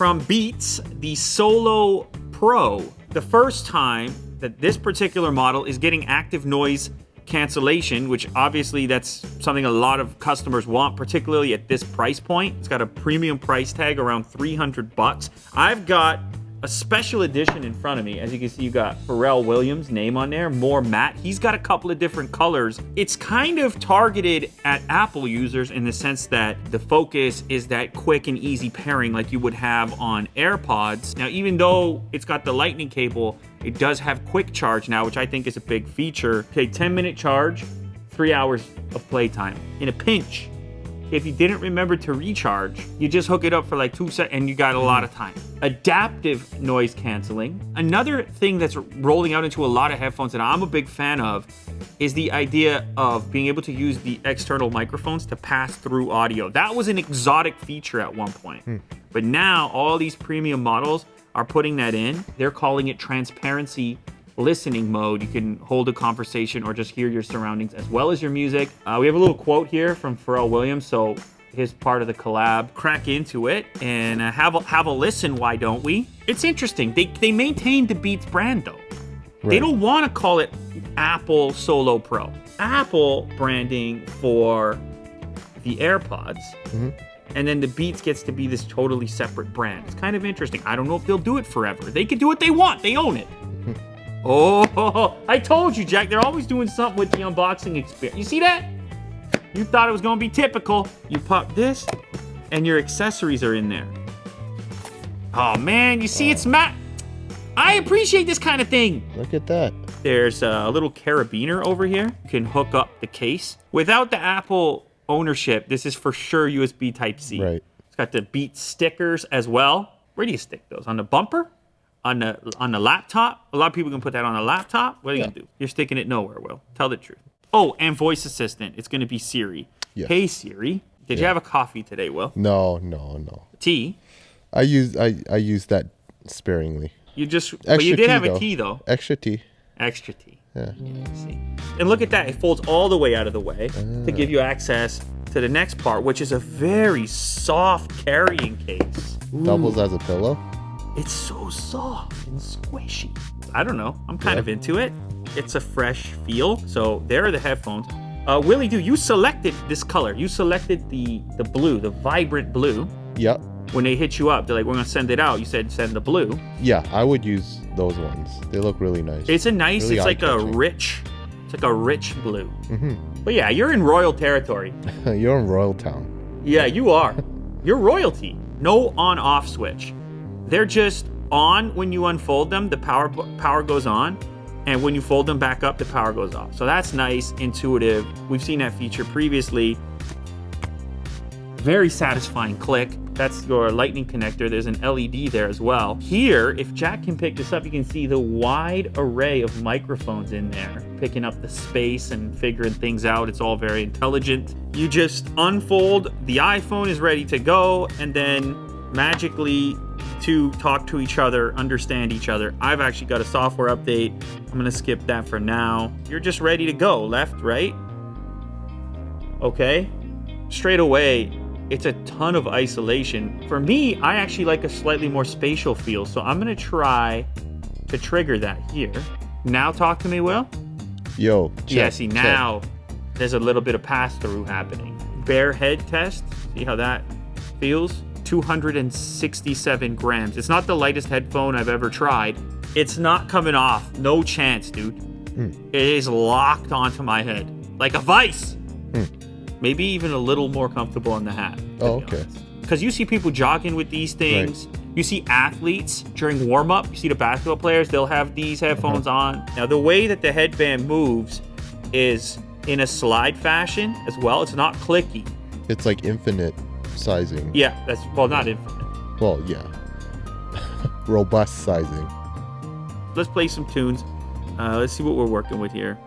from Beats, the Solo Pro. The first time that this particular model is getting active noise cancellation, which obviously that's something a lot of customers want, particularly at this price point. It's got a premium price tag around $300. I've got a special edition in front of me. As you can see, you got Pharrell Williams' name on there, more matte. He's got a couple of different colors. It's kind of targeted at Apple users in the sense that the focus is that quick and easy pairing like you would have on AirPods. Now, even though it's got the lightning cable, it does have quick charge now, which I think is a big feature. Okay, 10-minute charge, 3 hours of playtime. In a pinch, if you didn't remember to recharge, you just hook it up for like 2 seconds and you got a lot of time. Adaptive noise canceling. Another thing that's rolling out into a lot of headphones that I'm a big fan of is the idea of being able to use the external microphones to pass through audio. That was an exotic feature at one point. But now all these premium models are putting that in. They're calling it transparency listening mode. You can hold a conversation or just hear your surroundings as well as your music. We have a little quote here from Pharrell Williams, so his part of the collab. Crack into it and have a listen, why don't we? It's interesting. They maintain the Beats brand though. Right. They don't want to call it Apple Solo Pro. Apple branding for the AirPods. And then the Beats gets to be this totally separate brand. It's kind of interesting. I don't know if they'll do it forever. They can do what they want. They own it. Oh, I told you, Jack. They're always doing something with the unboxing experience. You see that? You thought it was going to be typical. You pop this, and your accessories are in there. Oh, man. You see, it's matte. I appreciate this kind of thing. Look at that. There's a little carabiner over here. You can hook up the case. Without the Apple ownership, this is for sure USB Type-C. Right. It's got the Beats stickers as well. Where do you stick those? On the bumper? On the laptop? A lot of people can put that on a laptop. What are you going to do? You're sticking it nowhere, Will. Tell the truth. Oh, and voice assistant. It's going to be Siri. Yes. Hey, Siri. Did you have a coffee today, Will? No. Tea? I use that sparingly. But you did have a tea, though. Extra tea. Extra tea. Yeah. See. And look at that. It folds all the way out of the way to give you access to the next part, which is a very soft carrying case. Ooh. Doubles as a pillow. It's so soft and squishy. I don't know. I'm kind of into it. It's a fresh feel. So there are the headphones. Willie, you selected this color. You selected the blue, the vibrant blue. Yep. When they hit you up, they're like, we're going to send it out. You said send the blue. Yeah, I would use those ones. They look really nice. It's really it's like a rich blue. But yeah, you're in royal territory. You're in royal town. Yeah, you are. You're royalty. No on-off switch. They're just on when you unfold them, the power goes on, and when you fold them back up, the power goes off. So that's nice, intuitive. We've seen that feature previously. Very satisfying click. That's your lightning connector. There's an LED there as well. Here, if Jack can pick this up, you can see the wide array of microphones in there, picking up the space and figuring things out. It's all very intelligent. You just unfold, the iPhone is ready to go, and then magically to talk to each other, understand each other. I've actually got a software update. I'm gonna skip that for now. You're just ready to go, left, right. Okay, straight away, it's a ton of isolation. For me, I actually like a slightly more spatial feel, so I'm gonna try to trigger that here. Now talk to me, Will. Yo, check, yeah, see, now there's a little bit of pass-through happening. Bare head test, see how that feels? 267 grams. It's not the lightest headphone I've ever tried. It's not coming off. No chance, dude. It is locked onto my head like a vice. Maybe even a little more comfortable on the hat. Oh, okay. Because you see people jogging with these things. Right. You see athletes during warm-up. You see the basketball players. They'll have these headphones on. Now, the way that the headband moves is in a slide fashion as well. It's not clicky. It's like infinite sizing. Yeah, not infinite. Well, yeah. Robust sizing. Let's play some tunes. Let's see what we're working with here.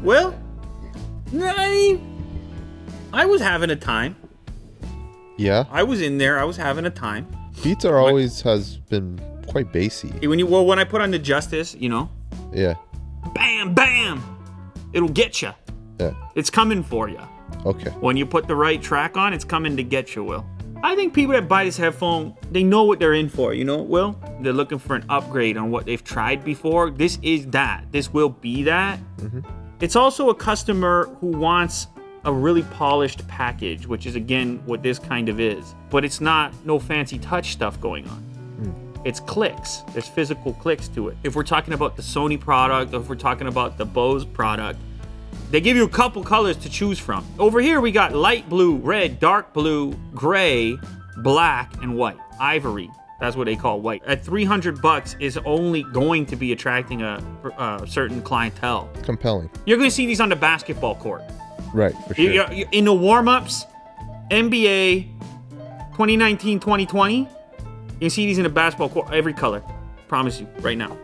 Well, I mean, I was having a time. Yeah. I was in there. I was having a time. Beats are always has been quite bassy. When I put on the Justice, Yeah. bam, bam, it'll get you. Yeah. It's coming for you. Okay. When you put the right track on, it's coming to get you, Will. I think people that buy this headphone, they know what they're in for, Will? They're looking for an upgrade on what they've tried before. This is that. This will be that. Mm-hmm. It's also a customer who wants a really polished package, which is, again, what this kind of is. But it's not no fancy touch stuff going on. It's clicks. There's physical clicks to it. If we're talking about the Sony product, or if we're talking about the Bose product, they give you a couple colors to choose from. Over here, we got light blue, red, dark blue, gray, black, and white. Ivory. That's what they call white. At $300 is only going to be attracting a certain clientele. Compelling. You're going to see these on the basketball court. Right, for sure. In the warm-ups, NBA 2019-2020, you can see these in the basketball court, every color. Promise you, right now.